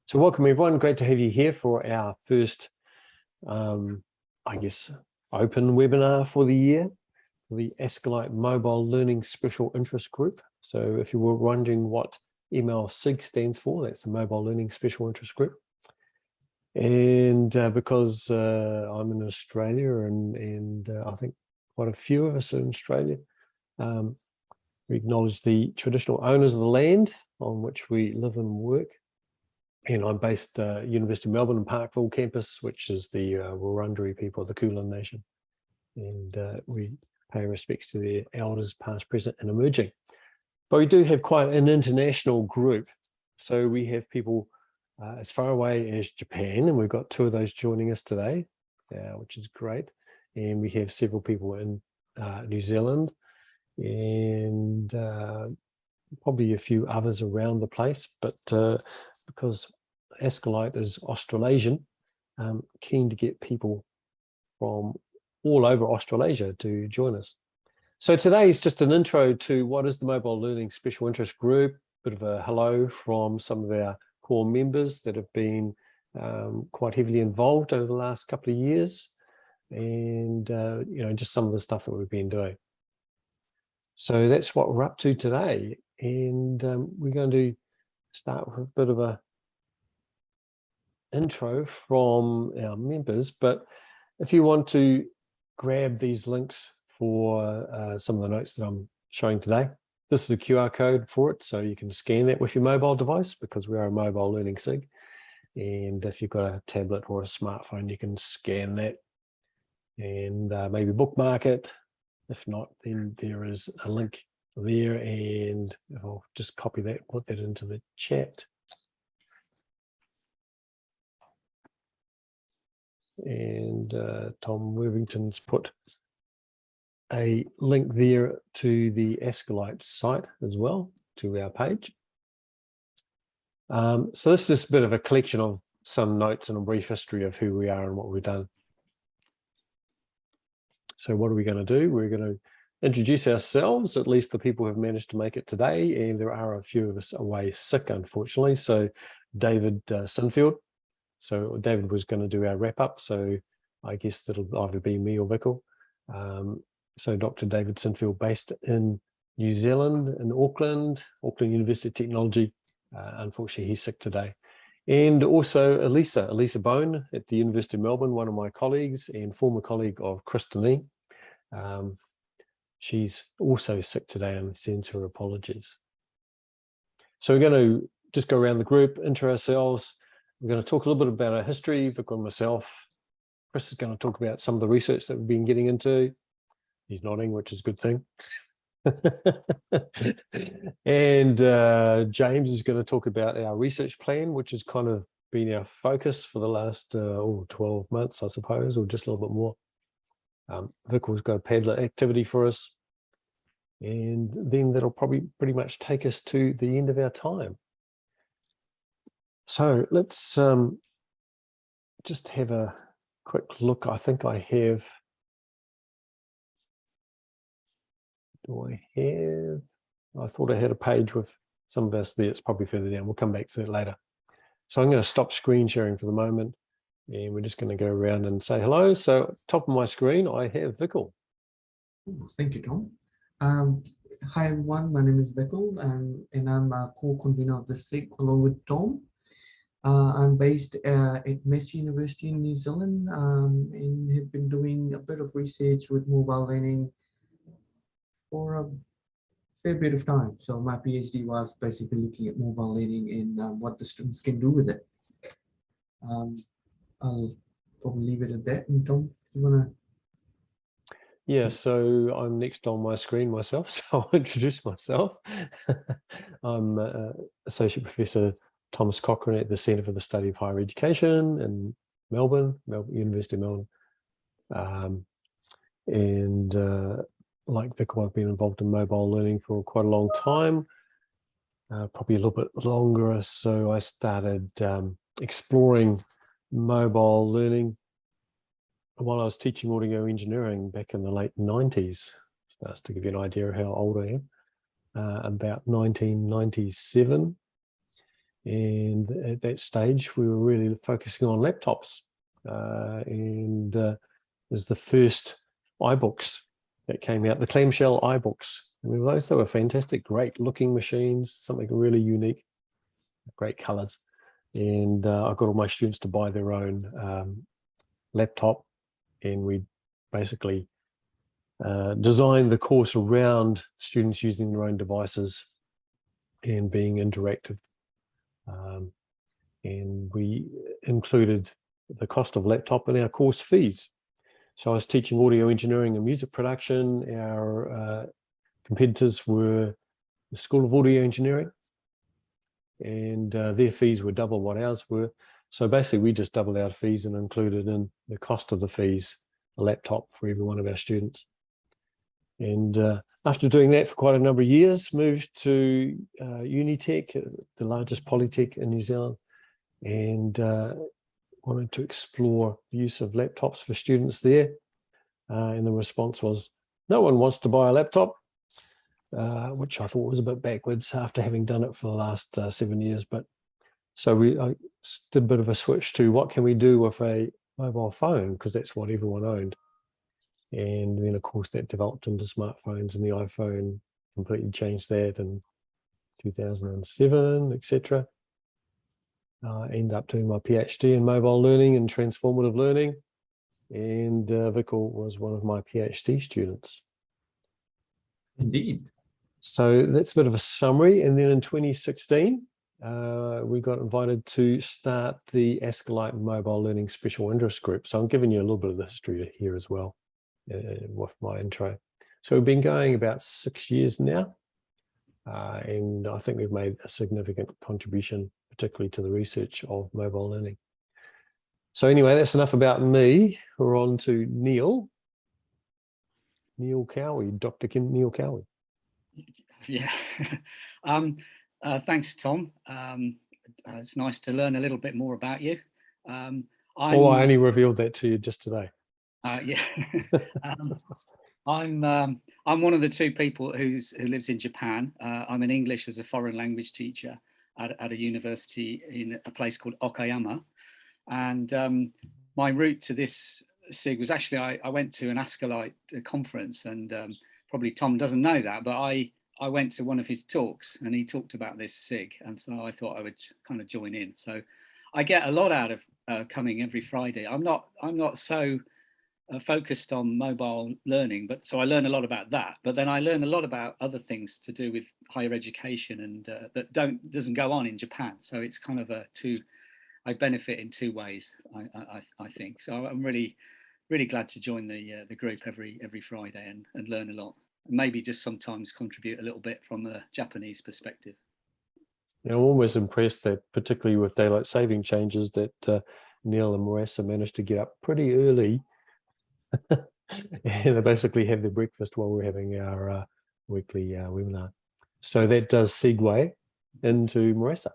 So welcome everyone, great to have you here for our first, I guess, open webinar for the year, the ASCILITE Mobile Learning Special Interest Group. So if you were wondering what MLSIG stands for, that's the Mobile Learning Special Interest Group. And because I'm in Australia and I think quite a few of us are in Australia, we acknowledge the traditional owners of the land on which we live and work. And I'm based at University of Melbourne and Parkville campus, which is the Wurundjeri people of the Kulin Nation. And we pay respects to their elders, past, present, and emerging. But we do have quite an international group. So we have people as far away as Japan, and we've got two of those joining us today, which is great. And we have several people in New Zealand and probably a few others around the place, but because ASCILITE is Australasian, keen to get people from all over Australasia to join us. So today is just an intro to what is the Mobile Learning Special Interest Group, bit of a hello from some of our core members that have been quite heavily involved over the last couple of years, and you know, just some of the stuff that we've been doing. So that's what we're up to today. And we're going to start with a bit of a intro from our members. But if you want to grab these links for some of the notes that I'm showing today, this is a QR code for it. So you can scan that with your mobile device because we are a mobile learning SIG. And if you've got a tablet or a smartphone, you can scan that and maybe bookmark it. If not, then there is a link there, and I'll just copy that, put that into the chat. And Tom Worthington's put a link there to the ASCILITE site as well, to our page. So this is just a bit of a collection of some notes and a brief history of who we are and what we've done. So what are we going to do? We're going to introduce ourselves, at least the people who have managed to make it today, and there are a few of us away sick, unfortunately. So David Sinfield. So David was going to do our wrap up, so I guess that'll either be me or Vickle. So Dr. David Sinfield, based in New Zealand, in Auckland University of Technology. Unfortunately, he's sick today. And also Elisa Bone at the University of Melbourne, one of my colleagues and former colleague of Kristen Lee. She's also sick today and sends her apologies. So we're going to just go around the group, intro ourselves. We're going to talk a little bit about our history, Vic and myself. Chris is going to talk about some of the research that we've been getting into. He's nodding, which is a good thing. And James is going to talk about our research plan, which has kind of been our focus for the last 12 months, I suppose, or just a little bit more. Vickle's got a Padlet activity for us, and then that'll probably pretty much take us to the end of our time. So let's just have a quick look. I think I have, I thought I had a page with some of us there. It's probably further down. We'll come back to that later. So I'm going to stop screen sharing for the moment, and we're just going to go around and say hello. So top of my screen, I have Vickle. Thank you, Tom. Hi, everyone. My name is Vickle, and I'm a co-convener of the SIG along with Tom. I'm based at Massey University in New Zealand and have been doing a bit of research with mobile learning for a fair bit of time. So my PhD was basically looking at mobile learning and what the students can do with it. I'll probably leave it at that. And Tom, if you want to. Yeah, so I'm next on my screen myself, so I'll introduce myself. I'm Associate Professor Thomas Cochrane at the Centre for the Study of Higher Education in Melbourne, University of Melbourne. Like Vickle, I've been involved in mobile learning for quite a long time, probably a little bit longer. So I started exploring mobile learning while I was teaching audio engineering back in the late 90s. Starts to give you an idea of how old I am. About 1997. And at that stage, we were really focusing on laptops. There's the first iBooks that came out, the clamshell iBooks. Remember those? They were fantastic, great looking machines, something really unique, great colors. And I got all my students to buy their own laptop, and we basically designed the course around students using their own devices and being interactive. And we included the cost of laptop in our course fees. So I was teaching audio engineering and music production. Our competitors were the School of Audio Engineering, and their fees were double what ours were. So basically we just doubled our fees and included in the cost of the fees a laptop for every one of our students. And after doing that for quite a number of years, moved to Unitech, the largest polytech in New Zealand, and wanted to explore the use of laptops for students there. And the response was, no one wants to buy a laptop, which I thought was a bit backwards after having done it for the last 7 years. But so I did a bit of a switch to what can we do with a mobile phone, because that's what everyone owned. And then, of course, that developed into smartphones, and the iPhone completely changed that in 2007, etc. I ended up doing my PhD in mobile learning and transformative learning, and Vikul was one of my PhD students. Indeed. So that's a bit of a summary. And then in 2016, we got invited to start the ASCILITE Mobile Learning Special Interest Group. So I'm giving you a little bit of the history here as well with my intro. So we've been going about 6 years now, and I think we've made a significant contribution, particularly to the research of mobile learning. So anyway, that's enough about me. We're on to Neil. Neil Cowie, Dr. Neil Cowie. Yeah. Thanks, Tom. It's nice to learn a little bit more about you. I only revealed that to you just today. Yeah. I'm one of the two people who lives in Japan. I'm an English as a foreign language teacher at a university in a place called Okayama. And my route to this SIG was actually, I went to an ASCILITE conference, and probably Tom doesn't know that, but I went to one of his talks and he talked about this SIG. And so I thought I would kind of join in. So I get a lot out of coming every Friday. I'm not so focused on mobile learning, but so I learn a lot about that. But then I learn a lot about other things to do with higher education, and that doesn't go on in Japan. So it's kind of I benefit in two ways, I think. So I'm really glad to join the group every Friday and learn a lot, and maybe just sometimes contribute a little bit from a Japanese perspective. Yeah, I'm almost impressed that, particularly with daylight saving changes, that Neil and Marissa managed to get up pretty early and they basically have their breakfast while we're having our weekly webinar. So that does segue into Marissa.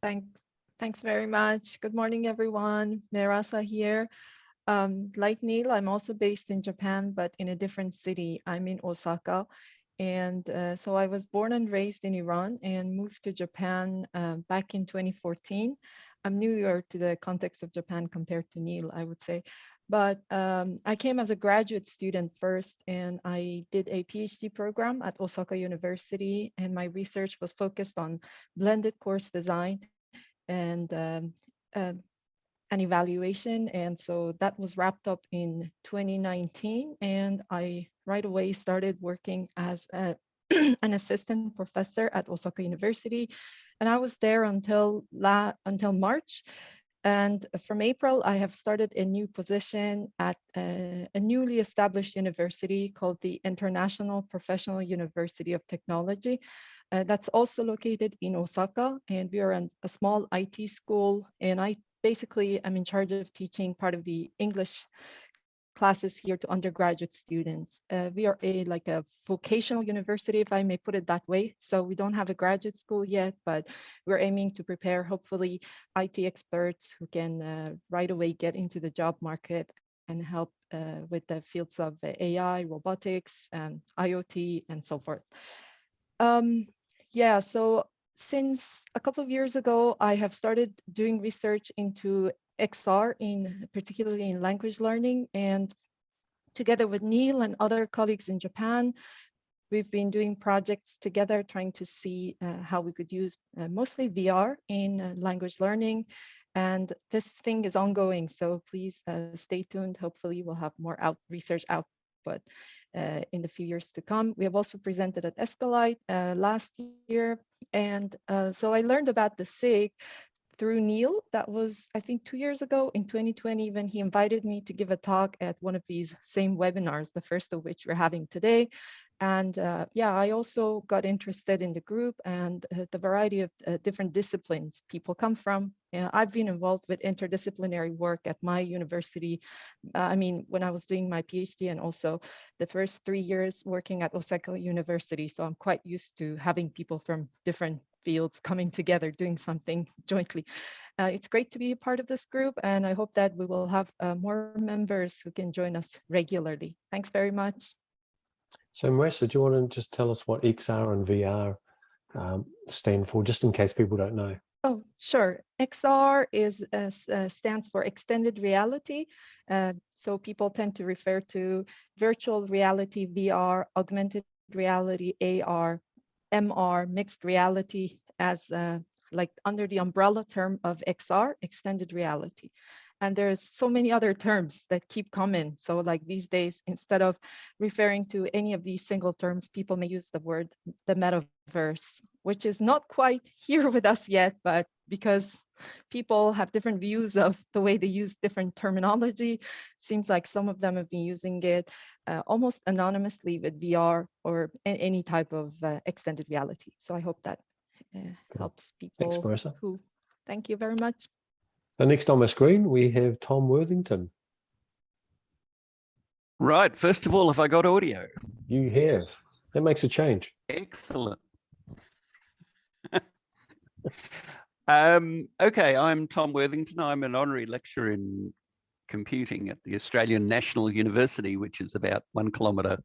Thanks very much. Good morning, everyone. Marissa here. Like Neil, I'm also based in Japan, but in a different city. I'm in Osaka. And so I was born and raised in Iran and moved to Japan back in 2014. I'm newer to the context of Japan compared to Neil, I would say. But I came as a graduate student first, and I did a PhD program at Osaka University, and my research was focused on blended course design and an evaluation. And so that was wrapped up in 2019, and I right away started working as an assistant professor at Osaka University, and I was there until March. And from April, I have started a new position at a newly established university called the International Professional University of Technology. That's also located in Osaka, and we are a small IT school, and I basically am in charge of teaching part of the English classes here to undergraduate students. We are like a vocational university, if I may put it that way. So we don't have a graduate school yet, but we're aiming to prepare, hopefully, IT experts who can right away get into the job market and help with the fields of AI, robotics, IoT, and so forth. Yeah, so since a couple of years ago, I have started doing research into XR, particularly in language learning. And together with Neil and other colleagues in Japan, we've been doing projects together, trying to see how we could use mostly VR in language learning. And this thing is ongoing, so please stay tuned. Hopefully we'll have more research output in the few years to come. We have also presented at ASCILITE last year. And so I learned about the SIG through Neil. That was, I think, 2 years ago in 2020, when he invited me to give a talk at one of these same webinars, the first of which we're having today. And yeah, I also got interested in the group and the variety of different disciplines people come from. I've been involved with interdisciplinary work at my university. I mean, when I was doing my PhD, and also the first 3 years working at Osaka University. So I'm quite used to having people from different fields coming together, doing something jointly. It's great to be a part of this group, and I hope that we will have more members who can join us regularly. Thanks very much. So Marissa, do you want to just tell us what XR and VR stand for, just in case people don't know? Oh, sure. XR stands for extended reality. So people tend to refer to virtual reality, VR, augmented reality, AR, MR, mixed reality, as like under the umbrella term of XR, extended reality. And there's so many other terms that keep coming. So like these days, instead of referring to any of these single terms, people may use the word the metaverse, which is not quite here with us yet, but because people have different views of the way they use different terminology, seems like some of them have been using it almost anonymously with VR or any type of extended reality. So I hope that helps people. Thanks, Marissa. Thank you very much. So next on my screen, we have Tom Worthington. Right. First of all, have I got audio? You have. That makes a change. Excellent. Okay, I'm Tom Worthington. I'm an honorary lecturer in computing at the Australian National University, which is about 1 kilometre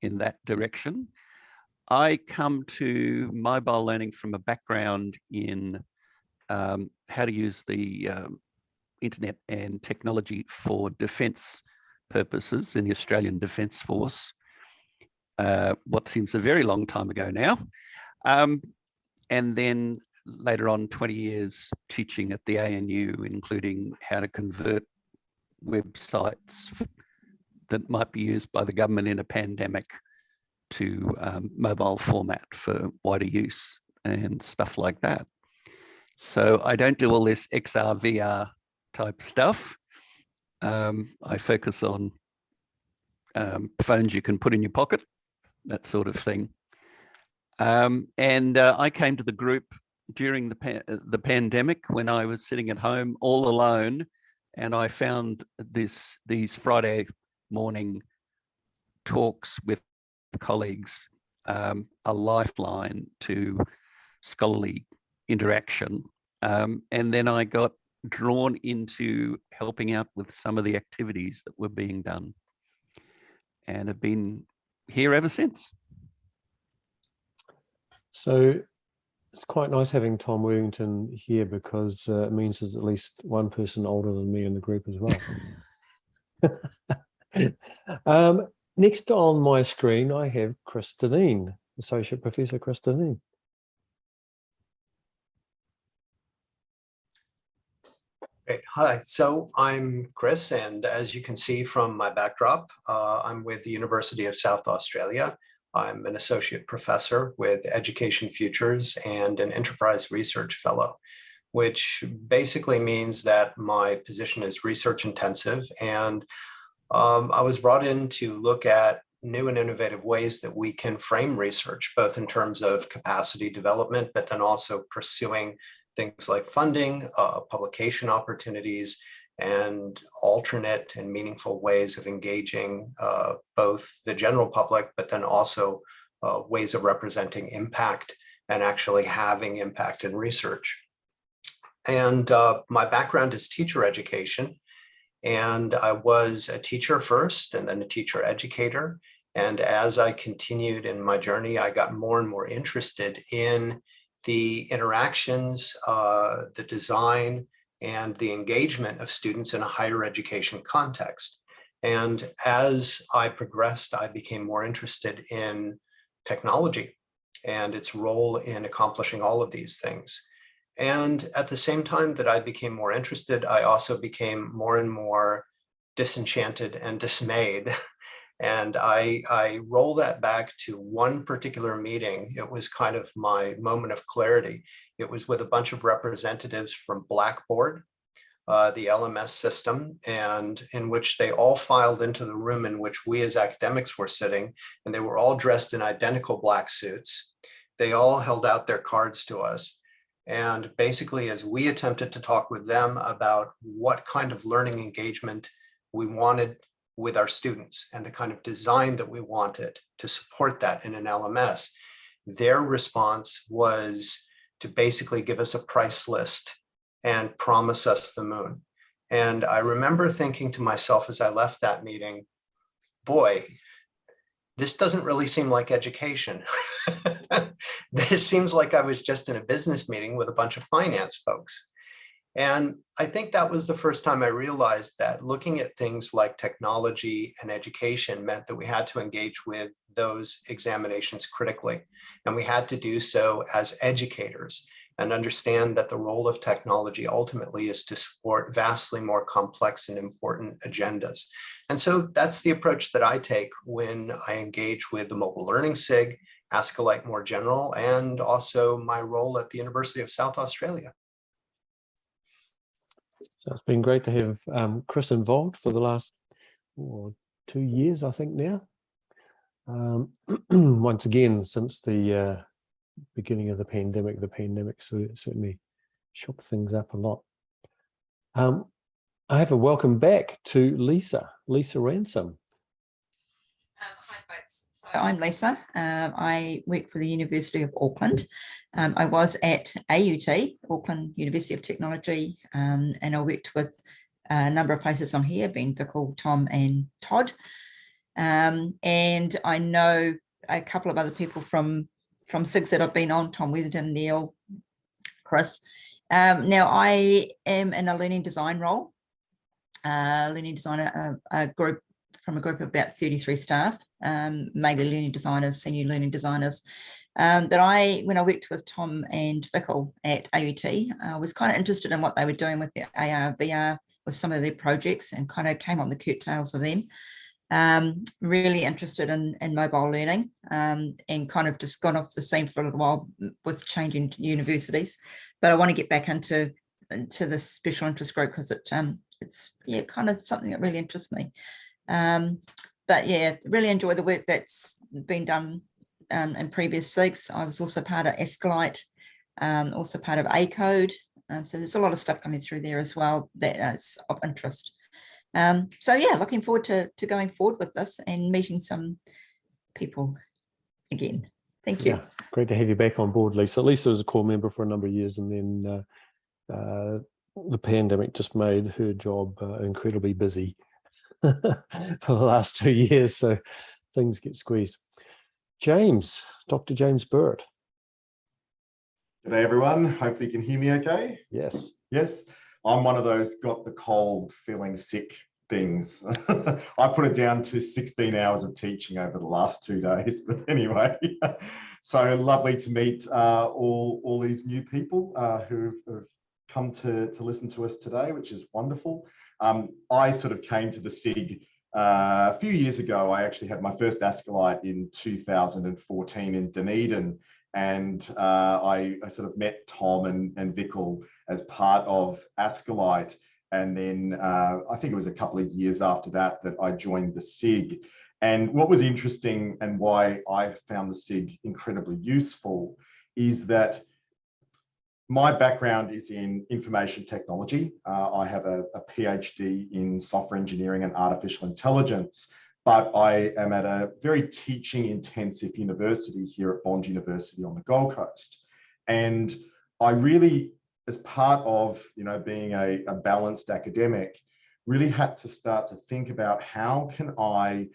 in that direction. I come to mobile learning from a background in how to use the internet and technology for defence purposes in the Australian Defence Force, what seems a very long time ago now. And then later on, 20 years teaching at the ANU, including how to convert websites that might be used by the government in a pandemic to mobile format for wider use and stuff like that. So I don't do all this XR, VR type stuff. I focus on phones you can put in your pocket, that sort of thing. And I came to the group during the pandemic when I was sitting at home all alone, and I found these Friday morning talks with colleagues a lifeline to scholarly interaction. And then I got drawn into helping out with some of the activities that were being done, and have been here ever since. So it's quite nice having Tom Worthington here, because it means there's at least one person older than me in the group as well. Next on my screen, I have Chris Deneen, Associate Professor Chris Deneen. Great. Hi, so I'm Chris, and as you can see from my backdrop, I'm with the University of South Australia. I'm an associate professor with Education Futures and an enterprise research fellow, which basically means that my position is research intensive. And I was brought in to look at new and innovative ways that we can frame research, both in terms of capacity development, but then also pursuing things like funding, publication opportunities, and alternate and meaningful ways of engaging both the general public, but then also ways of representing impact and actually having impact in research. And my background is teacher education. And I was a teacher first, and then a teacher educator. And as I continued in my journey, I got more and more interested in the interactions, the design, and the engagement of students in a higher education context. And as I progressed, I became more interested in technology and its role in accomplishing all of these things. And at the same time that I became more interested, I also became more and more disenchanted and dismayed. And I roll that back to one particular meeting. It was kind of my moment of clarity. It was with a bunch of representatives from Blackboard, the LMS system, and in which they all filed into the room in which we as academics were sitting, and they were all dressed in identical black suits. They all held out their cards to us. And basically, as we attempted to talk with them about what kind of learning engagement we wanted with our students and the kind of design that we wanted to support that in an LMS, their response was to basically give us a price list and promise us the moon. And I remember thinking to myself as I left that meeting, boy, this doesn't really seem like education. This seems like I was just in a business meeting with a bunch of finance folks. And I think that was the first time I realized that looking at things like technology and education meant that we had to engage with those examinations critically. And we had to do so as educators and understand that the role of technology ultimately is to support vastly more complex and important agendas. And so that's the approach that I take when I engage with the Mobile Learning SIG, ASCILITE more general, and also my role at the University of South Australia. So it's been great to have Chris involved for the last 2 years, I think now. Once again, since the beginning of the pandemic certainly shook things up a lot. I have a welcome back to Lisa Ransom. Hi folks, so I'm Lisa. I work for the University of Auckland. I was at AUT, Auckland University of Technology, and I worked with a number of faces on here, being Vikal, Tom and Todd. And I know a couple of other people from SIGs that I've been on, Tom Worthington, Neil, Chris. Now I am in a learning design role, learning designer, a group of about 33 staff, mainly learning designers, senior learning designers. But when I worked with Tom and Vikal at AUT, I was kind of interested in what they were doing with their AR, VR, with some of their projects, and kind of came on the coattails of them. Really interested in mobile learning, and kind of just gone off the scene for a little while with changing universities. But I want to get back into this special interest group because it's kind of something that really interests me. But yeah, really enjoy the work that's been done in previous SIGs. I was also part of ASCILITE, also part of ACODE. So there's a lot of stuff coming through there as well that is of interest. So yeah, looking forward to going forward with this and meeting some people again. Thank you. Yeah, great to have you back on board, Lisa. Lisa was a core member for a number of years, and then the pandemic just made her job incredibly busy for the last 2 years, so things get squeezed. James, Dr. James Burt. G'day everyone, hopefully you can hear me okay. Yes. Yes, I'm one of those got the cold, feeling sick things. I put it down to 16 hours of teaching over the last 2 days, but anyway, so lovely to meet all these new people who've come to listen to us today, which is wonderful. I sort of came to the SIG a few years ago. I actually had my first ASCILITE in 2014 in Dunedin, and I sort of met Tom and Vikal as part of ASCILITE. And then I think it was a couple of years after that I joined the SIG. And what was interesting and why I found the SIG incredibly useful is that my background is in information technology. I have a PhD in software engineering and artificial intelligence, but I am at a very teaching intensive university here at Bond University on the Gold Coast. And I really, as part of being a balanced academic, really had to start to think about how can I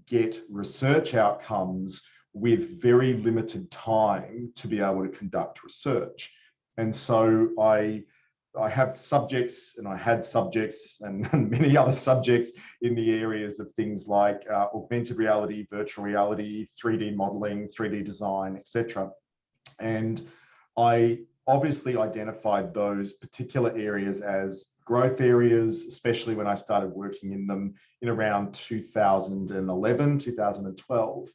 get research outcomes with very limited time to be able to conduct research. And so I have subjects, and I had subjects and many other subjects in the areas of things like augmented reality, virtual reality, 3D modeling, 3D design, etc. And I obviously identified those particular areas as growth areas, especially when I started working in them in around 2011, 2012.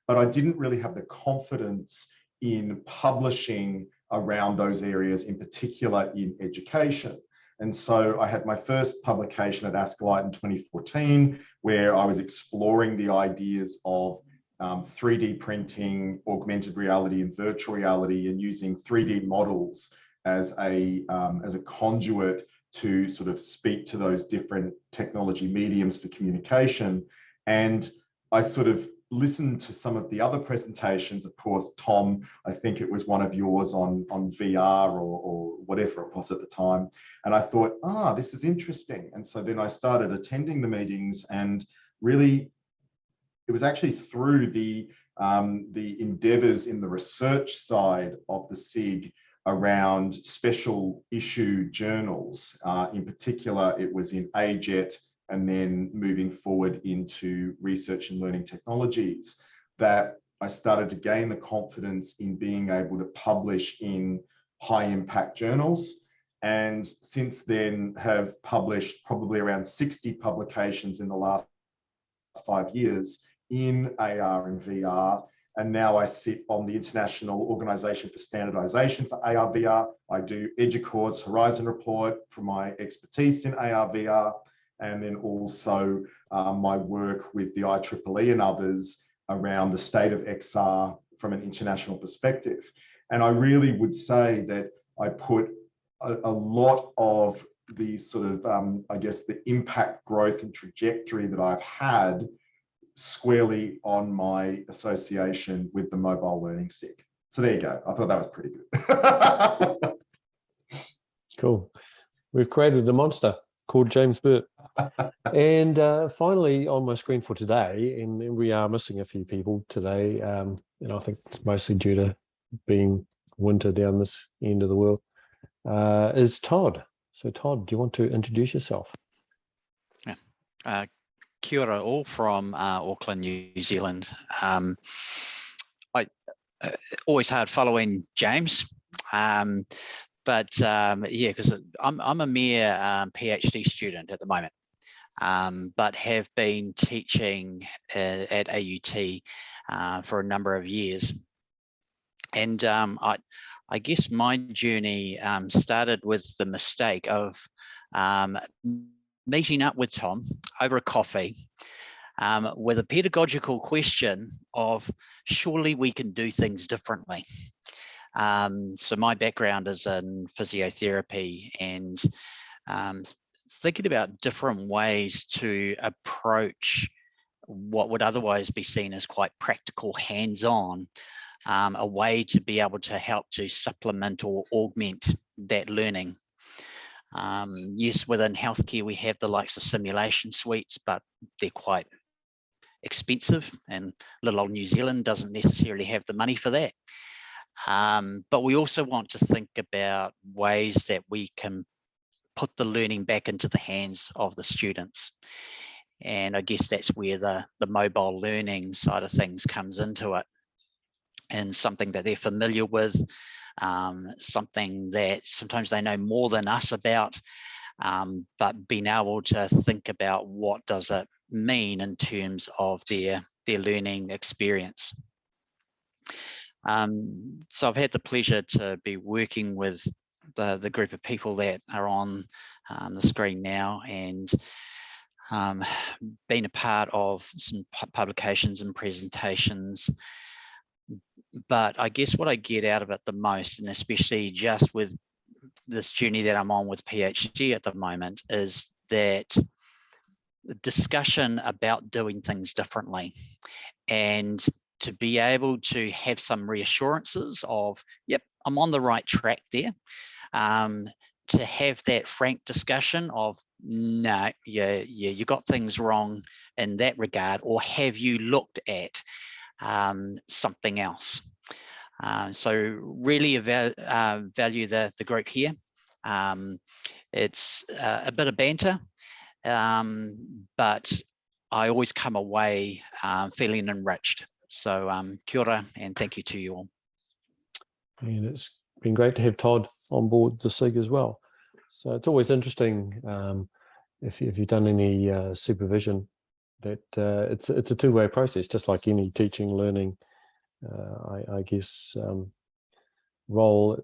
But I didn't really have the confidence in publishing around those areas, in particular in education. And so I had my first publication at ASCILITE in 2014, where I was exploring the ideas of 3D printing, augmented reality and virtual reality, and using 3D models as a conduit to sort of speak to those different technology mediums for communication. And I sort of listened to some of the other presentations. Of course, Tom, I think it was one of yours on VR or whatever it was at the time. And I thought, this is interesting. And so then I started attending the meetings, and really, it was actually through the endeavors in the research side of the SIG around special issue journals. In particular, it was in AJET, and then moving forward into research and learning technologies, that I started to gain the confidence in being able to publish in high impact journals. And since then have published probably around 60 publications in the last 5 years in AR and VR. And now I sit on the International Organization for Standardization for AR VR. I do EDUCAUR's Horizon Report for my expertise in AR VR, and then also my work with the IEEE and others around the state of XR from an international perspective. And I really would say that I put a lot of the sort of, I guess, the impact, growth and trajectory that I've had squarely on my association with the Mobile Learning SIG. So there you go. I thought that was pretty good. Cool. We've created a monster called James Burt. And finally on my screen for today, and we are missing a few people today, and I think it's mostly due to being winter down this end of the world, is Todd. So Todd, do you want to introduce yourself? Yeah. Kia ora all from Auckland, New Zealand. I always hard following James, but yeah, because I'm a mere PhD student at the moment, but have been teaching at AUT for a number of years. And I guess my journey started with the mistake of meeting up with Tom over a coffee with a pedagogical question of surely we can do things differently. So my background is in physiotherapy, and thinking about different ways to approach what would otherwise be seen as quite practical, hands-on, a way to be able to help to supplement or augment that learning. Yes, within healthcare, we have the likes of simulation suites, but they're quite expensive, and little old New Zealand doesn't necessarily have the money for that. But we also want to think about ways that we can put the learning back into the hands of the students. And I guess that's where the mobile learning side of things comes into it, and something that they're familiar with, something that sometimes they know more than us about, but being able to think about what does it mean in terms of their learning experience. So I've had the pleasure to be working with the group of people that are on the screen now, and been a part of some publications and presentations. But I guess what I get out of it the most, and especially just with this journey that I'm on with PhD at the moment, is that the discussion about doing things differently, and to be able to have some reassurances of, yep, I'm on the right track there. To have that frank discussion of, no, you got things wrong in that regard, or have you looked at something else? So really value the group here. It's a bit of banter, but I always come away feeling enriched. So kia ora and thank you to you all. And it's been great to have Todd on board the SIG as well. So it's always interesting if you've done any supervision, that it's a two-way process, just like any teaching, learning, I guess, role,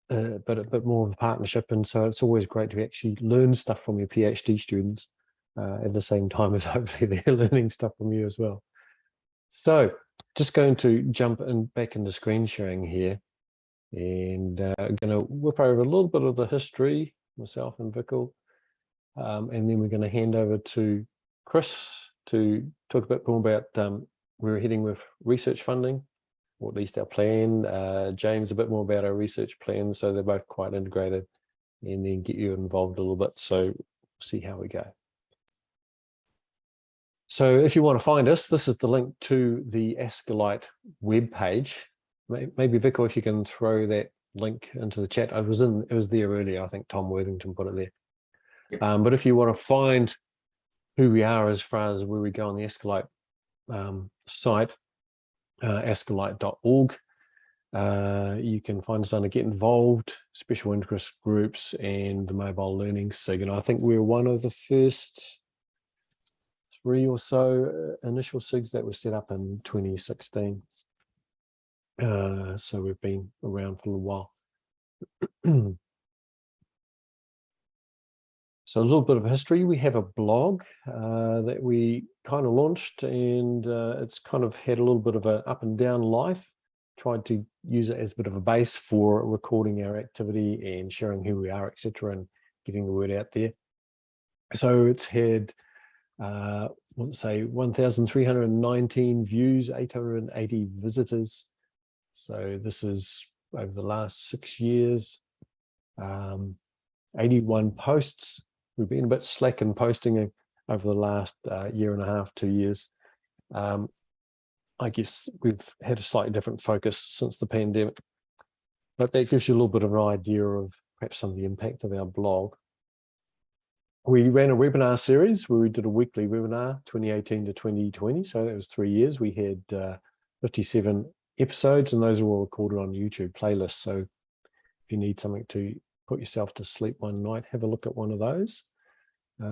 but a bit more of a partnership. And so it's always great to actually learn stuff from your PhD students at the same time as hopefully they're learning stuff from you as well. So just going to jump back into screen sharing here, and I'm going to whip over a little bit of the history, myself and Vikul, and then we're going to hand over to Chris to talk a bit more about where we're heading with research funding, or at least our plan. James, a bit more about our research plan, so they're both quite integrated, and then get you involved a little bit, so we'll see how we go. So if you want to find us, this is the link to the ASCILITE webpage. Maybe Vikul, if you can throw that link into the chat. It was there earlier. I think Tom Worthington put it there. Yep. But if you want to find who we are as far as where we go on the ASCILITE site, ascilite.org, you can find us under Get Involved, Special Interest Groups, and the Mobile Learning SIG. And I think we're one of the first 3 or so initial SIGs that were set up in 2016. So we've been around for a while. So a little bit of history. We have a blog that we kind of launched, and it's kind of had a little bit of an up and down life. Tried to use it as a bit of a base for recording our activity and sharing who we are, etc., and getting the word out there. So it's had, let's say, 1,319 views, 880 visitors. So this is over the last 6 years, 81 posts. We've been a bit slack in posting over the last year and a half, 2 years. I guess we've had a slightly different focus since the pandemic, but that gives you a little bit of an idea of perhaps some of the impact of our blog. We ran a webinar series where we did a weekly webinar, 2018 to 2020. So that was 3 years. We had 57 episodes, and those are all recorded on YouTube playlists. So if you need something to put yourself to sleep one night, have a look at one of those. I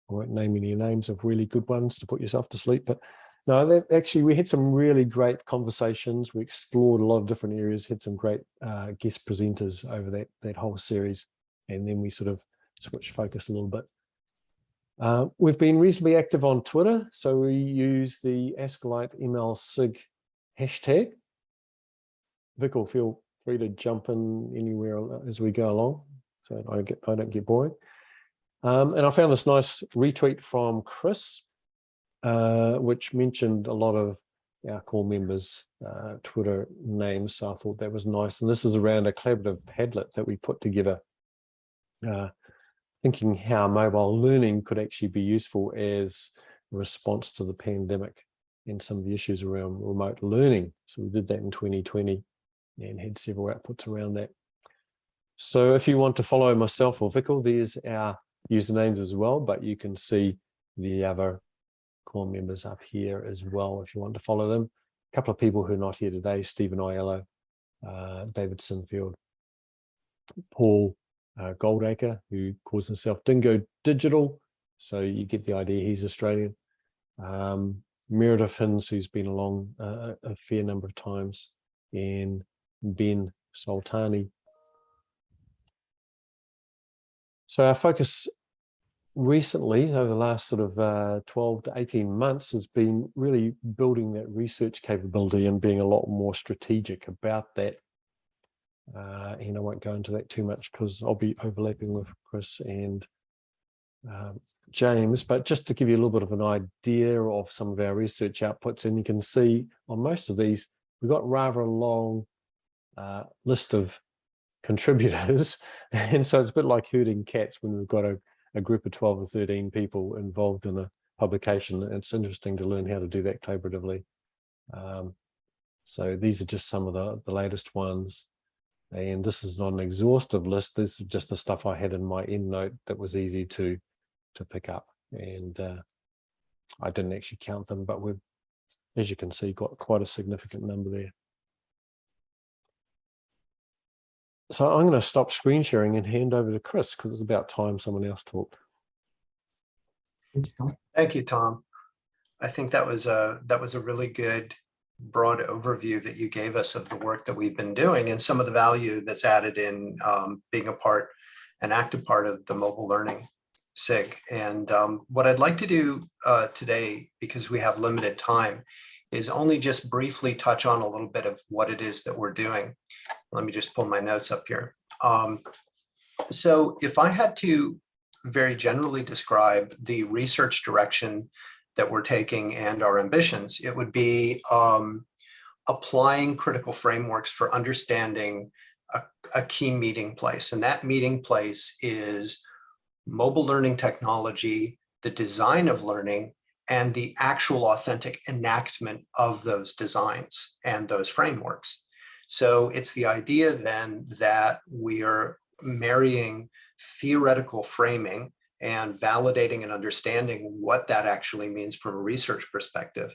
won't name any names of really good ones to put yourself to sleep, but no, actually we had some really great conversations. We explored a lot of different areas, had some great guest presenters over that whole series, and then we sort of switched focus a little bit. We've been reasonably active on Twitter, so we use the ASCILITE MLSIG hashtag. Vikul, feel free to jump in anywhere as we go along, so I don't get boring. And I found this nice retweet from Chris, which mentioned a lot of our core members' Twitter names, so I thought that was nice. And this is around a collaborative Padlet that we put together, thinking how mobile learning could actually be useful as a response to the pandemic and some of the issues around remote learning. So we did that in 2020 and had several outputs around that. So if you want to follow myself or Vikul, there's our usernames as well, but you can see the other core members up here as well if you want to follow them. A couple of people who are not here today: Stephen Aiello, David Sinfield, Paul Goldacre, who calls himself Dingo Digital, so you get the idea, he's Australian. Meredith Hinds, who's been along a fair number of times, and Ben Soltani. So our focus recently, over the last sort of 12 to 18 months, has been really building that research capability and being a lot more strategic about that. And I won't go into that too much because I'll be overlapping with Chris and James, but just to give you a little bit of an idea of some of our research outputs, and you can see on most of these, we've got rather a long list of contributors. And so it's a bit like herding cats when we've got a group of 12 or 13 people involved in a publication. It's interesting to learn how to do that collaboratively. So these are just some of the latest ones. And this is not an exhaustive list. This is just the stuff I had in my EndNote that was easy to pick up. And I didn't actually count them, but we've, as you can see, got quite a significant number there. So I'm going to stop screen sharing and hand over to Chris, because it's about time someone else talked. Thank you, Tom. I think that was a really good broad overview that you gave us of the work that we've been doing and some of the value that's added in being an active part of the mobile learning SIG. And what I'd like to do today, because we have limited time, is only just briefly touch on a little bit of what it is that we're doing. Let me just pull my notes up here. So if I had to very generally describe the research direction that we're taking and our ambitions, it would be applying critical frameworks for understanding a key meeting place. And that meeting place is mobile learning technology, the design of learning, and the actual authentic enactment of those designs and those frameworks. So it's the idea then that we are marrying theoretical framing and validating and understanding what that actually means from a research perspective,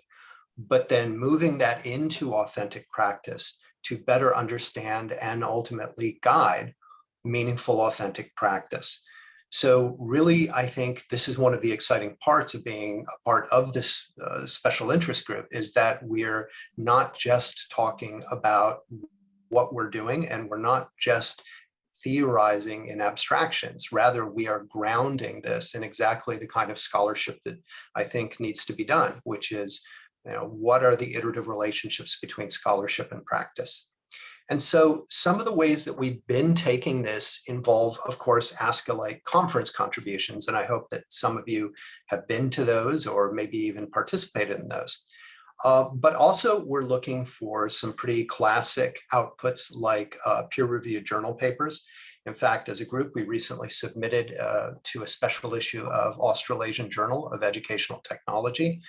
but then moving that into authentic practice to better understand and ultimately guide meaningful, authentic practice. So really, I think this is one of the exciting parts of being a part of this special interest group, is that we're not just talking about what we're doing, and we're not just theorizing in abstractions. Rather, we are grounding this in exactly the kind of scholarship that I think needs to be done, which is, what are the iterative relationships between scholarship and practice? And so some of the ways that we've been taking this involve, of course, ASCILITE conference contributions. And I hope that some of you have been to those or maybe even participated in those. But also we're looking for some pretty classic outputs like peer-reviewed journal papers. In fact, as a group, we recently submitted to a special issue of Australasian Journal of Educational Technology.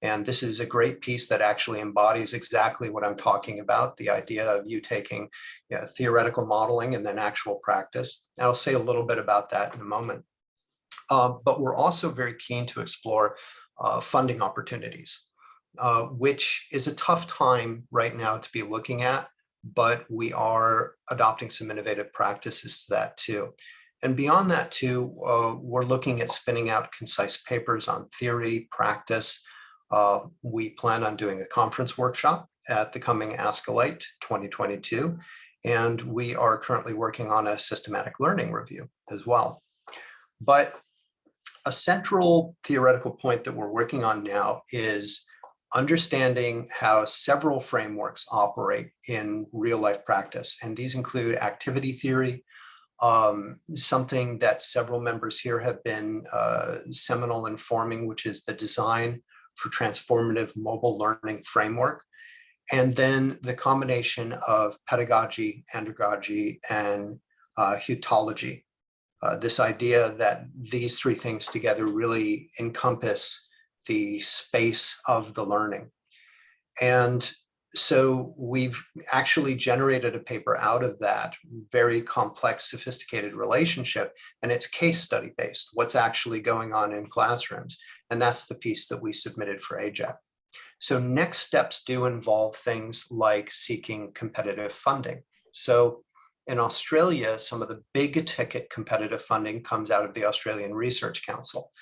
And this is a great piece that actually embodies exactly what I'm talking about, the idea of you taking theoretical modeling and then actual practice. And I'll say a little bit about that in a moment. But we're also very keen to explore funding opportunities. Which is a tough time right now to be looking at, but we are adopting some innovative practices to that too. And beyond that too, we're looking at spinning out concise papers on theory, practice. We plan on doing a conference workshop at the coming ASCILITE 2022, and we are currently working on a systematic learning review as well. But a central theoretical point that we're working on now is understanding how several frameworks operate in real life practice. And these include activity theory, something that several members here have been seminal in forming, which is the Design for Transformative Mobile Learning Framework. And then the combination of pedagogy, andragogy, and hutology. This idea that these three things together really encompass the space of the learning. And so we've actually generated a paper out of that very complex, sophisticated relationship, and it's case study based, what's actually going on in classrooms. And that's the piece that we submitted for AJEP. So next steps do involve things like seeking competitive funding. So in Australia, some of the big ticket competitive funding comes out of the Australian Research Council.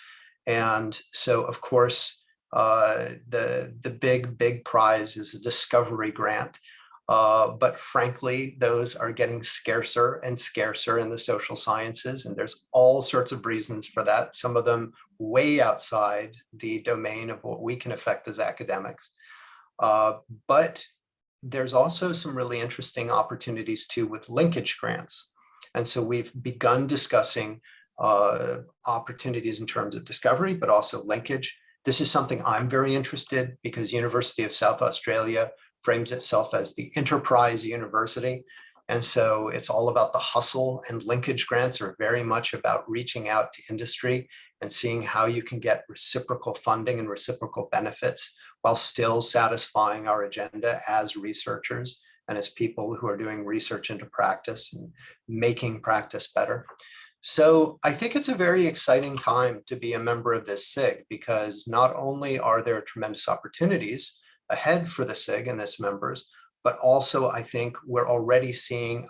And so, of course, the big prize is a discovery grant. But frankly, those are getting scarcer and scarcer in the social sciences. And there's all sorts of reasons for that. Some of them way outside the domain of what we can affect as academics. But there's also some really interesting opportunities too with linkage grants. And so we've begun discussing opportunities in terms of discovery, but also linkage. This is something I'm very interested in because University of South Australia frames itself as the enterprise university. And so it's all about the hustle, and linkage grants are very much about reaching out to industry and seeing how you can get reciprocal funding and reciprocal benefits while still satisfying our agenda as researchers and as people who are doing research into practice and making practice better. So I think it's a very exciting time to be a member of this SIG, because not only are there tremendous opportunities ahead for the SIG and its members, but also I think we're already seeing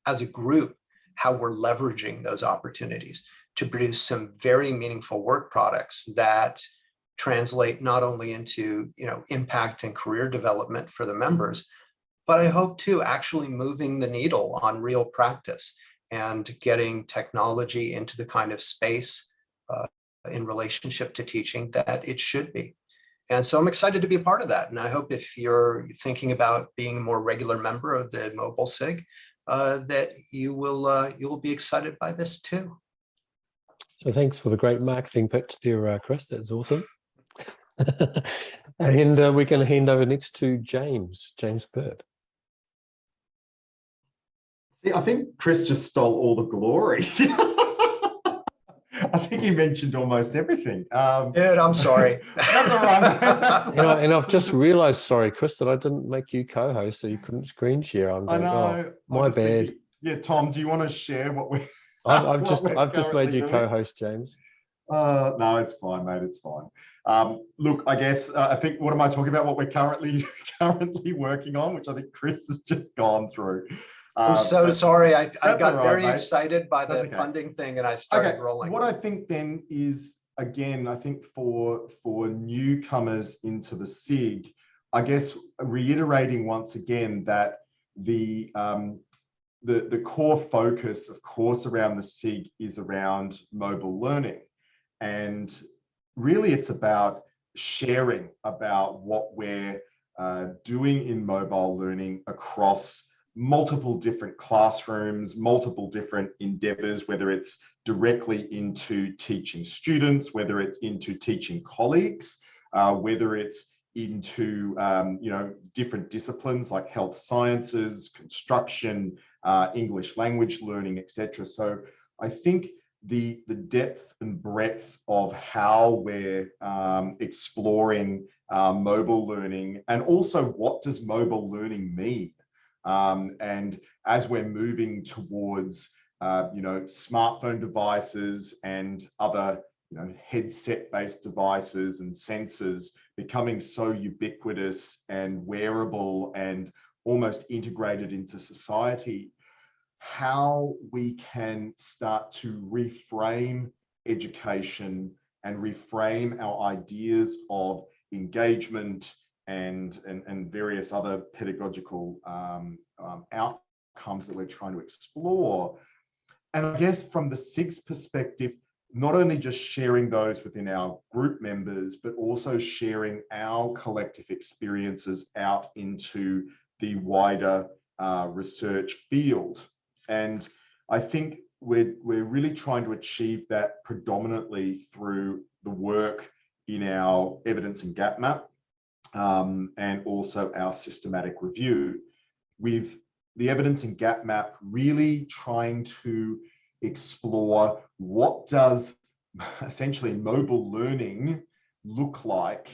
as a group how we're leveraging those opportunities to produce some very meaningful work products that translate not only into impact and career development for the members, but I hope too actually moving the needle on real practice and getting technology into the kind of space in relationship to teaching that it should be. And so I'm excited to be a part of that. And I hope if you're thinking about being a more regular member of the Mobile SIG, that you will be excited by this too. So thanks for the great marketing pitch there, Chris. That's awesome. And we're going to hand over next to James Burt. I think Chris just stole all the glory. I think he mentioned almost everything. Dude, I'm sorry. That's all right. And I've just realized, sorry, Chris, that I didn't make you co-host, so you couldn't screen share. I'm going, oh, my bad. Thinking, yeah, Tom, do you want to share what we? I've just made you co-host, James. No, it's fine, mate. It's fine. Look, I guess I think, what am I talking about? What we're currently working on, which I think Chris has just gone through. I'm so sorry. I got right, very mate. excited by the funding thing, and I started rolling. What I think then is, again, I think for newcomers into the SIG, I guess reiterating once again that the core focus, of course, around the SIG is around mobile learning. And really it's about sharing about what we're doing in mobile learning across multiple different classrooms, multiple different endeavors, whether it's directly into teaching students, whether it's into teaching colleagues, whether it's into different disciplines like health sciences, construction, English language learning, etc. So I think the depth and breadth of how we're exploring mobile learning, and also what does mobile learning mean? And as we're moving towards smartphone devices and other headset-based devices and sensors becoming so ubiquitous and wearable and almost integrated into society, how we can start to reframe education and reframe our ideas of engagement and various other pedagogical outcomes that we're trying to explore. And I guess from the SIG's perspective, not only just sharing those within our group members, but also sharing our collective experiences out into the wider research field. And I think we're really trying to achieve that predominantly through the work in our evidence and gap map, and also our systematic review, with the evidence and gap map really trying to explore what does essentially mobile learning look like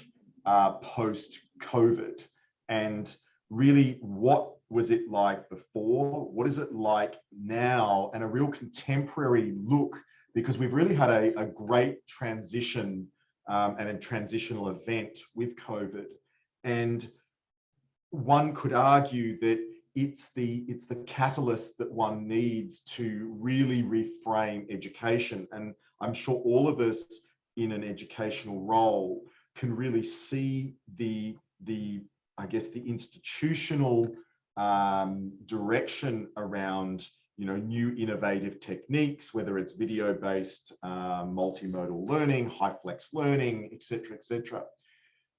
post-COVID, and really what was it like before, what is it like now, and a real contemporary look, because we've really had a great transition and a transitional event with COVID. And one could argue that it's the catalyst that one needs to really reframe education. And I'm sure all of us in an educational role can really see the I guess the institutional direction around new innovative techniques, whether it's video-based multimodal learning, high flex learning, etc.,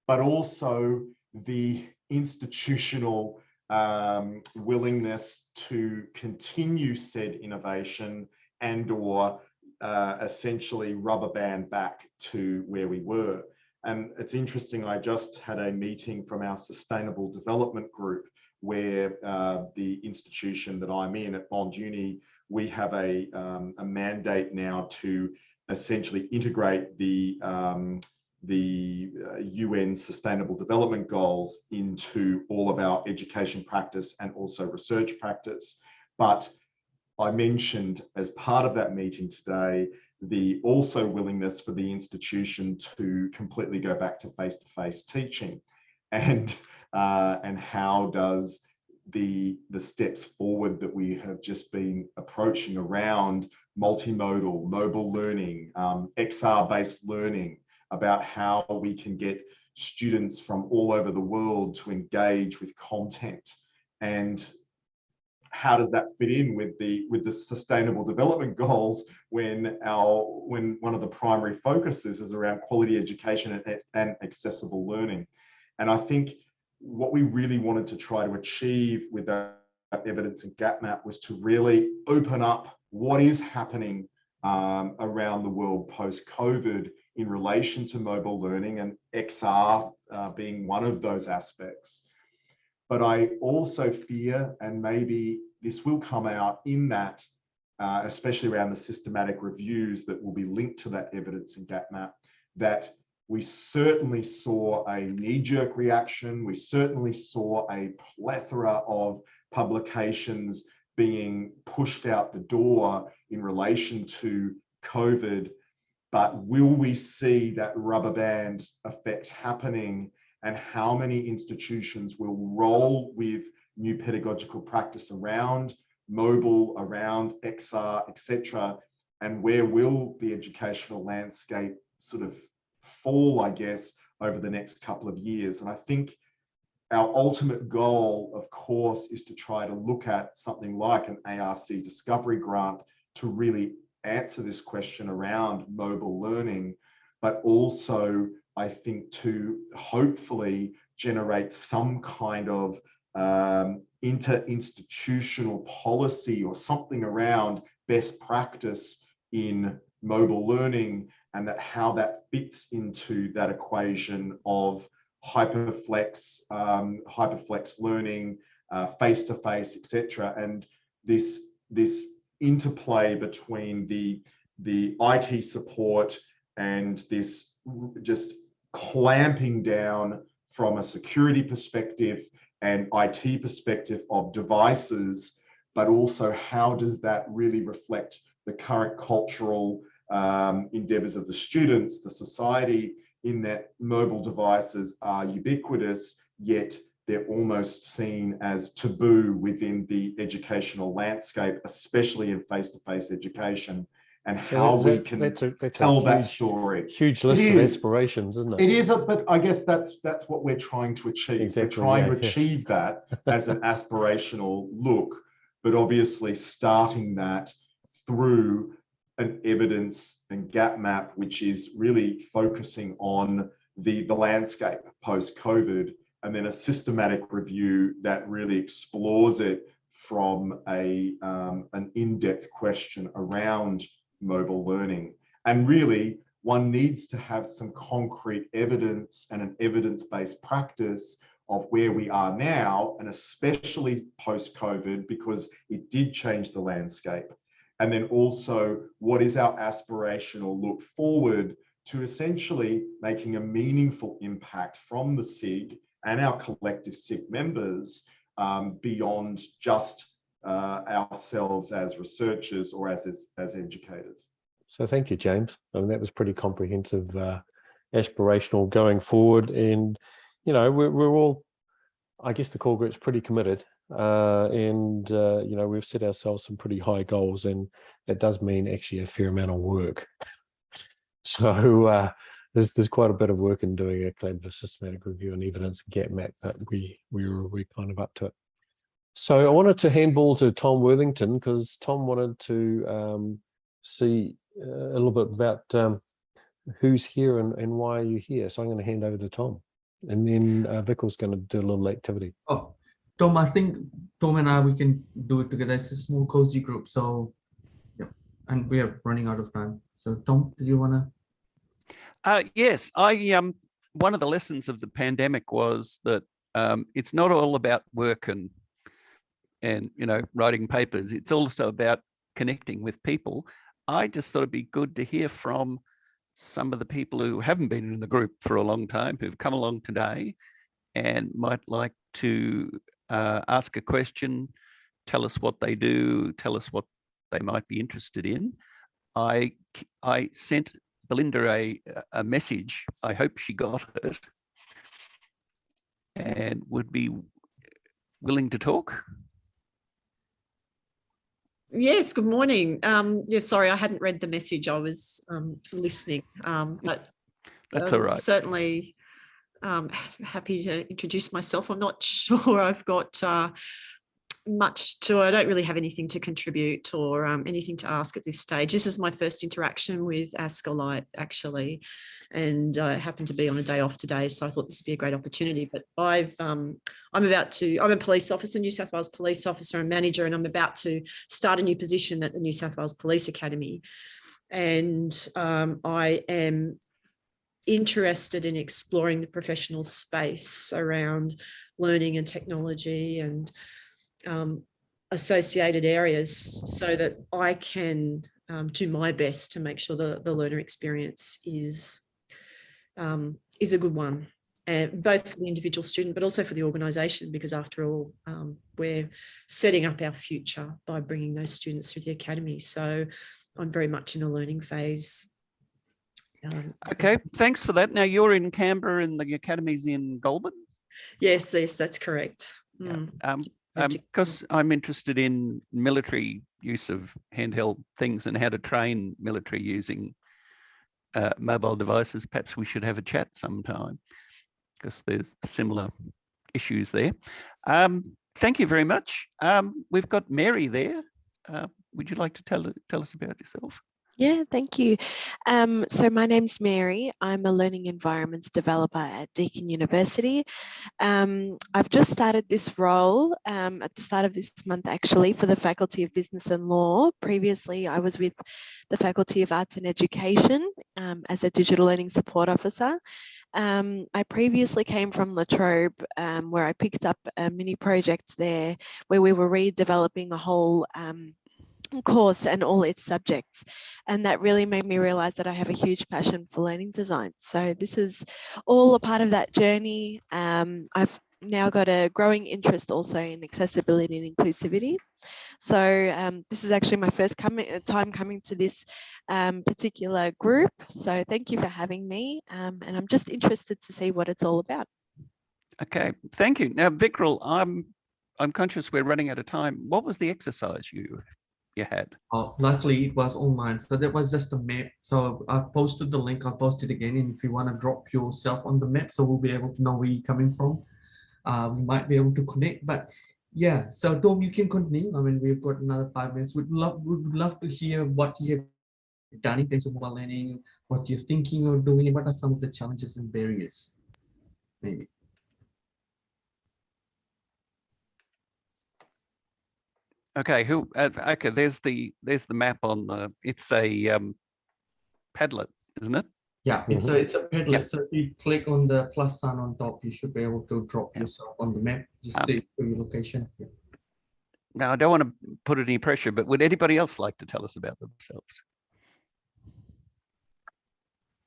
but also the institutional willingness to continue said innovation and or essentially rubber band back to where we were. And it's interesting, I just had a meeting from our sustainable development group where the institution that I'm in at Bond Uni, we have a mandate now to essentially integrate the UN Sustainable Development Goals into all of our education practice and also research practice. But I mentioned as part of that meeting today, the also willingness for the institution to completely go back to face-to-face teaching, and how does the steps forward that we have just been approaching around multimodal, mobile learning, XR-based learning, about how we can get students from all over the world to engage with content, and how does that fit in with the Sustainable Development Goals when one of the primary focuses is around quality education and accessible learning. And I think what we really wanted to try to achieve with that evidence and gap map was to really open up what is happening around the world post-COVID in relation to mobile learning, and XR being one of those aspects. But I also fear, and maybe this will come out in that, especially around the systematic reviews that will be linked to that evidence and gap map, that we certainly saw a knee-jerk reaction. We certainly saw a plethora of publications being pushed out the door in relation to COVID. But will we see that rubber band effect happening, and how many institutions will roll with new pedagogical practice around mobile, around XR, etc., and where will the educational landscape sort of fall, I guess, over the next couple of years? And I think our ultimate goal, of course, is to try to look at something like an ARC Discovery Grant to really answer this question around mobile learning, but also I think to hopefully generate some kind of inter-institutional policy or something around best practice in mobile learning, and that how that fits into that equation of hyperflex learning, face-to-face, etc. And this interplay between the IT support and this just clamping down from a security perspective and IT perspective of devices, but also how does that really reflect the current cultural endeavors of the students, the society, in that mobile devices are ubiquitous, yet they're almost seen as taboo within the educational landscape, especially in face-to-face education, and So how we that's can tell that huge, story. Huge list of aspirations, isn't it? It is, but I guess that's what we're trying to achieve. Exactly, we're trying to achieve that as an aspirational look, but obviously starting that through an evidence and gap map, which is really focusing on the landscape post-COVID, and then a systematic review that really explores it from an in-depth question around mobile learning. And really, one needs to have some concrete evidence and an evidence-based practice of where we are now, and especially post-COVID, because it did change the landscape. And then also, what is our aspirational look forward to essentially making a meaningful impact from the SIG and our collective SIG members beyond just ourselves as researchers or as educators. So thank you, James. I mean, that was pretty comprehensive, aspirational going forward. And, you know, we're all, I guess the core group's pretty committed. And, you know, we've set ourselves some pretty high goals, and that does mean actually a fair amount of work. So there's quite a bit of work in doing a collaborative systematic review and evidence gap map, but we're kind of up to it. So I wanted to handball to Tom Worthington, because Tom wanted to see a little bit about who's here and why are you here. So I'm going to hand over to Tom, and then Vikkel's going to do a little activity. Oh, Tom, I think Tom and I, we can do it together. It's a small cozy group. So yeah, and we are running out of time. So Tom, do you want to? Yes, one of the lessons of the pandemic was that it's not all about work and writing papers. It's also about connecting with people. I just thought it'd be good to hear from some of the people who haven't been in the group for a long time, who've come along today and might like to ask a question, tell us what they do, tell us what they might be interested in. I sent Belinda a message. I hope she got it and would be willing to talk. Yes, good morning. Yeah, sorry, I hadn't read the message. I was listening, but That's all right. Certainly happy to introduce myself. I'm not sure I've got much to, I don't really have anything to contribute or anything to ask at this stage. This is my first interaction with ASCILITE, actually, and I happen to be on a day off today, so I thought this would be a great opportunity. But I'm a police officer, New South Wales police officer and manager, and I'm about to start a new position at the New South Wales Police Academy. And I am interested in exploring the professional space around learning and technology and associated areas so that I can do my best to make sure the learner experience is a good one, and both for the individual student but also for the organisation, because after all we're setting up our future by bringing those students through the academy. So I'm very much in a learning phase. Okay, thanks for that. Now you're in Canberra and the academy's in Goulburn? Yes, that's correct. Yeah. Because I'm interested in military use of handheld things and how to train military using mobile devices. Perhaps we should have a chat sometime because there's similar issues there. Thank you very much. We've got Mary there. Would you like to tell us about yourself? Yeah, thank you. So my name's Mary. I'm a learning environments developer at Deakin University. I've just started this role at the start of this month, actually, for the Faculty of Business and Law. Previously, I was with the Faculty of Arts and Education as a digital learning support officer. I previously came from La Trobe, where I picked up a mini project there where we were redeveloping a whole course and all its subjects, and that really made me realize that I have a huge passion for learning design. So this is all a part of that journey. I've now got a growing interest also in accessibility and inclusivity. So this is actually my first time coming to this particular group. So thank you for having me, and I'm just interested to see what it's all about. Okay, thank you. Now, Vikral, I'm conscious we're running out of time. What was the exercise you had? Luckily it was online, so that was just a map. So I posted the link, I'll post it again, and if you want to drop yourself on the map so we'll be able to know where you're coming from, we might be able to connect. But yeah, so Tom, you can continue. I mean, we've got another 5 minutes. We'd love to hear what you have done in terms of mobile learning, what you're thinking of doing, and what are some of the challenges and barriers, maybe. Okay, okay, there's the map on the, it's a Padlet, isn't it? Yeah, it's a Padlet. Yep. So if you click on the plus sign on top, you should be able to drop yourself on the map, just see your location. Yeah. Now, I don't want to put any pressure, but would anybody else like to tell us about themselves?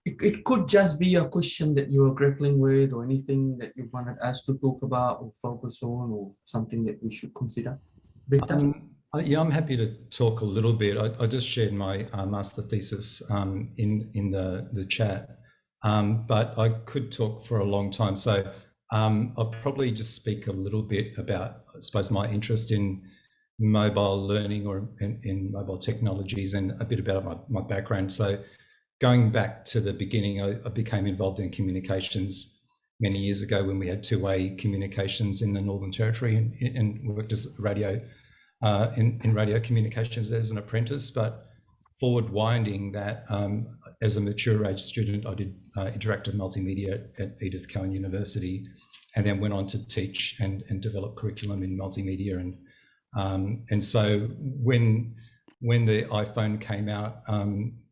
It could just be a question that you are grappling with, or anything that you wanted us to talk about or focus on, or something that we should consider. Yeah, I'm happy to talk a little bit. I just shared my master thesis in the chat, but I could talk for a long time. So I'll probably just speak a little bit about, I suppose, my interest in mobile learning or in mobile technologies, and a bit about my background. So going back to the beginning, I became involved in communications many years ago when we had two-way communications in the Northern Territory, and worked as radio in radio communications as an apprentice. But forward winding that, as a mature age student, I did interactive multimedia at Edith Cowan University, and then went on to teach and develop curriculum in multimedia. And so when the iPhone came out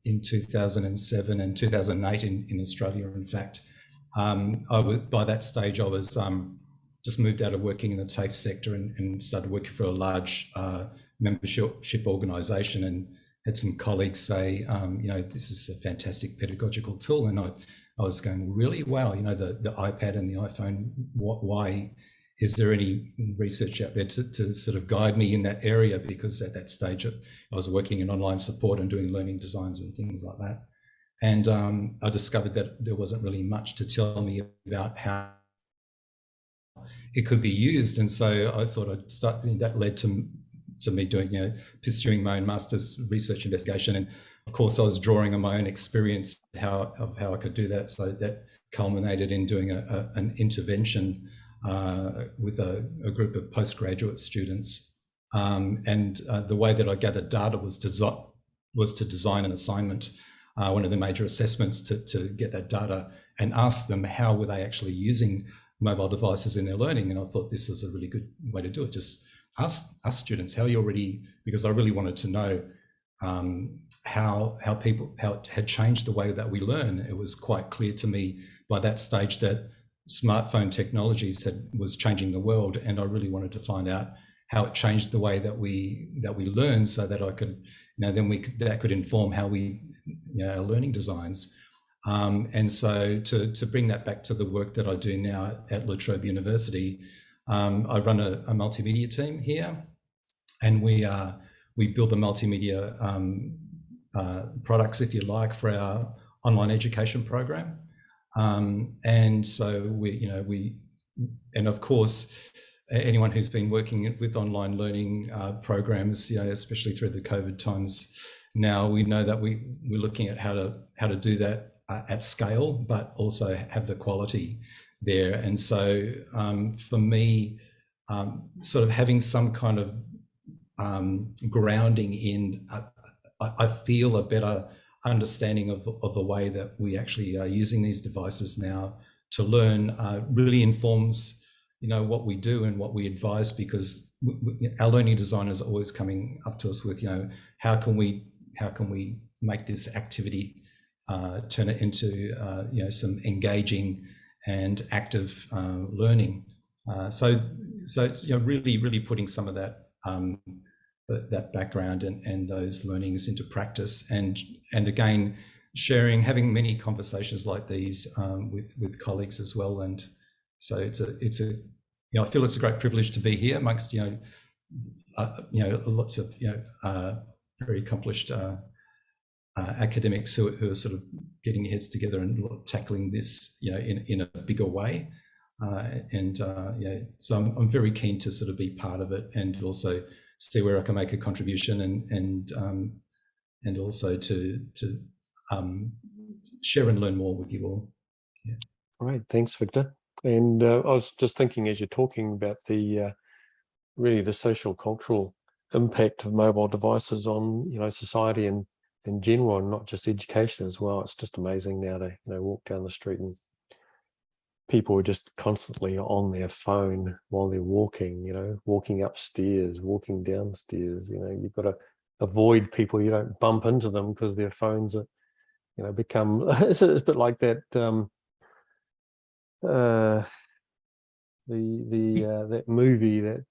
in 2007 and 2008 in Australia, in fact, by that stage I was just moved out of working in the TAFE sector and started working for a large membership organisation, and had some colleagues say, you know, this is a fantastic pedagogical tool. And I was going, really? Wow, you know, the iPad and the iPhone, why is there any research out there to sort of guide me in that area? Because at that stage, I was working in online support and doing learning designs and things like that. And I discovered that there wasn't really much to tell me about how it could be used. And so I thought I'd start, that led to me doing, you know, pursuing my own master's research investigation. And of course, I was drawing on my own experience of how I could do that. So that culminated in doing an intervention with a group of postgraduate students. And the way that I gathered data was to design an assignment, one of the major assessments to get that data, and ask them how were they actually using mobile devices in their learning. And I thought this was a really good way to do it. Just ask students how you already, because I really wanted to know how it had changed the way that we learn. It was quite clear to me by that stage that smartphone technologies was changing the world, and I really wanted to find out how it changed the way that we learn, so that I could, you know, that could inform how we, you know, our learning designs. And so to bring that back to the work that I do now at La Trobe University, I run a multimedia team here, and we build the multimedia products, if you like, for our online education program. And so and of course, anyone who's been working with online learning programs, you know, especially through the COVID times now, we know that we're looking at how to do that at scale, but also have the quality there. And so for me, sort of having some kind of grounding in, I feel a better understanding of the way that we actually are using these devices now to learn really informs, you know, what we do and what we advise, because our learning designers are always coming up to us with, you know, how can we make this activity turn it into you know, some engaging and active learning. So it's, you know, really putting some of that that background and those learnings into practice, and again having many conversations like these with colleagues as well. And so it's a you know, I feel it's a great privilege to be here amongst, you know, lots of, you know, very accomplished academics who are sort of getting their heads together and tackling this, you know, in a bigger way. Yeah, so I'm very keen to sort of be part of it, and also see where I can make a contribution, and also to share and learn more with you all. Yeah. All right, thanks, Victor. And I was just thinking, as you're talking about the really the social cultural impact of mobile devices on, you know, society and in general, and not just education as well. It's just amazing now to, you know, walk down the street and people are just constantly on their phone while they're walking, you know, walking upstairs, walking downstairs. You know, you've got to avoid people, you don't bump into them because their phones are, you know, become, it's a bit like that that movie that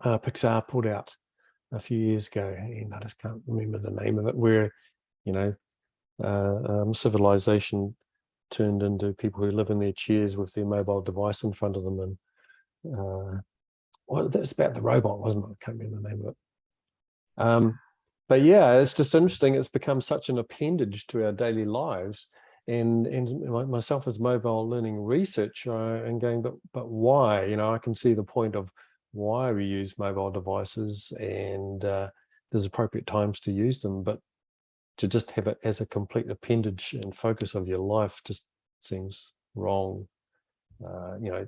Pixar put out a few years ago, and I just can't remember the name of it, where, you know, civilization turned into people who live in their chairs with their mobile device in front of them. And well, that's about the robot, wasn't it? I can't remember the name of it. But yeah, it's just interesting. It's become such an appendage to our daily lives. And myself as mobile learning researcher, and going, but why? You know, I can see the point of why we use mobile devices, and there's appropriate times to use them, but to just have it as a complete appendage and focus of your life just seems wrong. You know,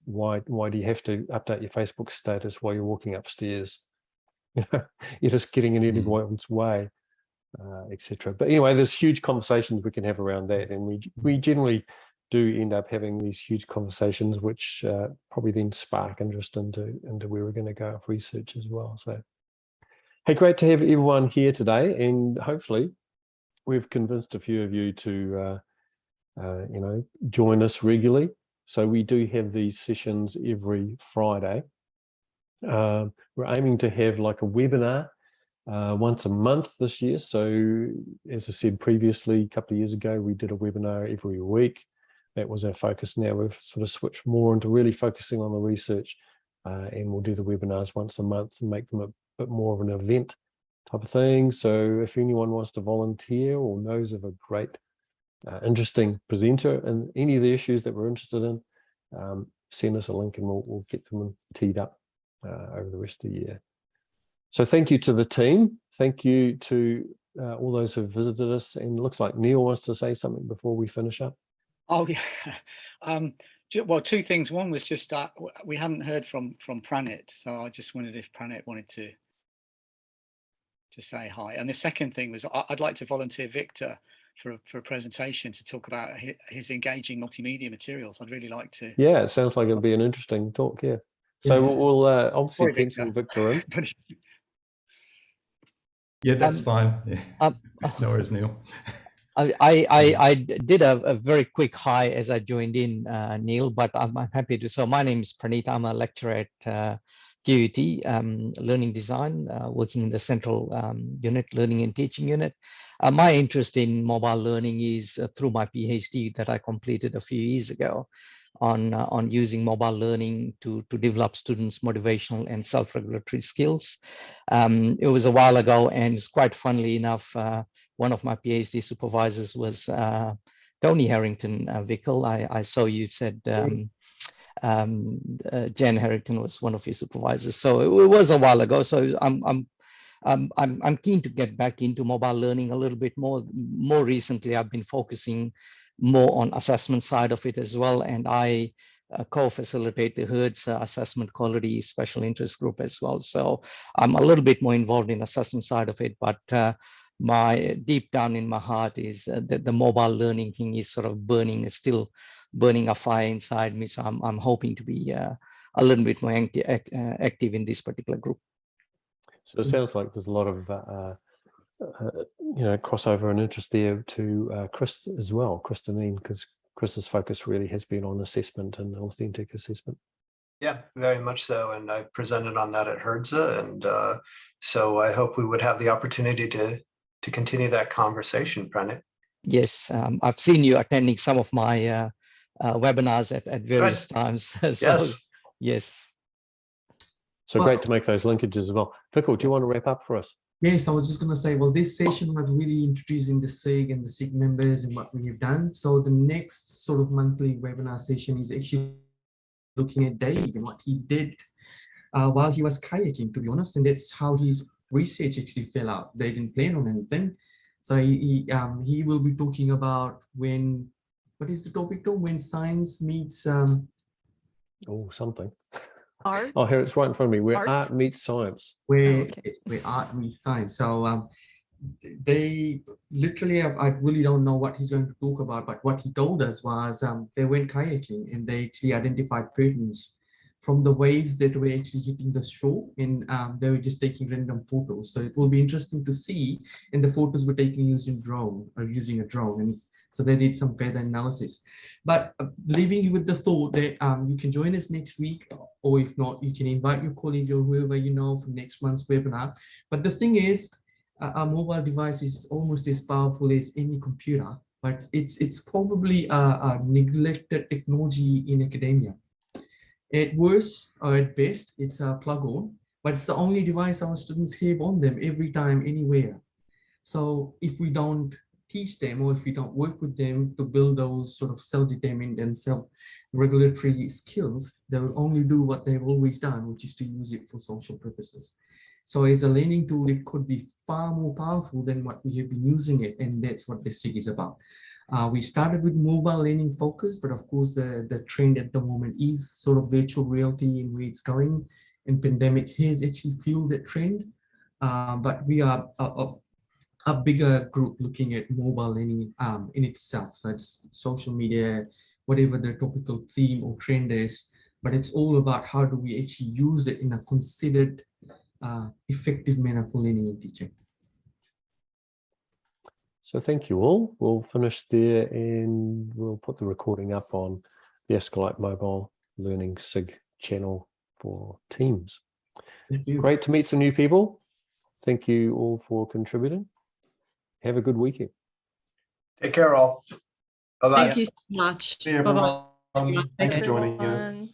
why do you have to update your Facebook status while you're walking upstairs? You know, you're just getting in everyone's way, etc. But anyway, there's huge conversations we can have around that, and we generally do end up having these huge conversations, which probably then spark interest into where we're going to go with research as well. So, hey, great to have everyone here today, and hopefully we've convinced a few of you to, you know, join us regularly. So we do have these sessions every Friday. We're aiming to have like a webinar once a month this year. So as I said previously, a couple of years ago, we did a webinar every week. That was our focus. Now we've sort of switched more into really focusing on the research, and we'll do the webinars once a month and make them a bit more of an event type of thing. So if anyone wants to volunteer or knows of a great, interesting presenter and any of the issues that we're interested in, send us a link and we'll get them teed up over the rest of the year. So thank you to the team. Thank you to all those who have visited us. And it looks like Neil wants to say something before we finish up. Oh yeah. Well, two things. One was just we hadn't heard from Pranit, so I just wondered if Pranit wanted to say hi. And the second thing was I'd like to volunteer Victor for a presentation to talk about his engaging multimedia materials. I'd really like to. Yeah, it sounds like it'll be an interesting talk. Yeah. So we'll obviously Sorry, pencil Victor in. Yeah, that's fine. Yeah. No worries, Neil. I did a very quick hi as I joined in, Neil, but I'm happy to. So my name is Pranit. I'm a lecturer at QUT, Learning Design, working in the Central Unit, Learning and Teaching Unit. My interest in mobile learning is through my PhD that I completed a few years ago on using mobile learning to develop students' motivational and self-regulatory skills. It was a while ago, and quite funnily enough, one of my PhD supervisors was Tony Harrington Vickle. I saw you said Jen Harrington was one of your supervisors. So it was a while ago. So I'm keen to get back into mobile learning a little bit more. More recently, I've been focusing more on assessment side of it as well. And I co-facilitate the HERDS assessment quality special interest group as well. So I'm a little bit more involved in assessment side of it, but my deep down in my heart is that the mobile learning thing is sort of still burning a fire inside me. So I'm hoping to be a little bit more active in this particular group. So it sounds like there's a lot of crossover and interest there to Chris as well, Chris Deneen, because Chris's focus really has been on assessment and authentic assessment. Yeah, very much so. And I presented on that at HERDSA. And so I hope we would have the opportunity to continue that conversation, Pranit. Yes, I've seen you attending some of my webinars at various times. So, yes. So great to make those linkages as well. Vickle, do you want to wrap up for us? Yes, I was just going to say, well, this session was really introducing the SIG and the SIG members and what we have done. So the next sort of monthly webinar session is actually looking at Dave and what he did while he was kayaking, to be honest. And that's how his research actually fell out. They didn't plan on anything. So he will be talking about what is the topic though? When science meets something. Art. Oh, here it's right in front of me. Where art meets science. Where art meets science. So they literally I really don't know what he's going to talk about, but what he told us was they went kayaking and they actually identified patterns from the waves that were actually hitting the shore, and they were just taking random photos. So it will be interesting to see, and the photos were taken using a drone, and so they did some further analysis. But leaving you with the thought that you can join us next week, or if not, you can invite your colleagues or whoever you know for next month's webinar. But the thing is, a mobile device is almost as powerful as any computer, but it's probably a neglected technology in academia. At worst or at best, it's a plug-on, but it's the only device our students have on them every time, anywhere. So if we don't teach them, or if we don't work with them to build those sort of self-determined and self-regulatory skills, they will only do what they've always done, which is to use it for social purposes. So as a learning tool, it could be far more powerful than what we have been using it, and that's what the SIG is about. We started with mobile learning focus, but of course the trend at the moment is sort of virtual reality and where it's going, and pandemic has actually fueled that trend. But we are a bigger group looking at mobile learning in itself. So it's social media, whatever the topical theme or trend is, but it's all about how do we actually use it in a considered, effective manner for learning and teaching. So thank you all. We'll finish there and we'll put the recording up on the ASCILITE Mobile Learning SIG channel for Teams. Thank you. Great to meet some new people. Thank you all for contributing. Have a good weekend. Take care all. Bye-bye. Thank you so much. See you, Bye-bye. everyone. Thank Thank you you. for joining us. Everyone.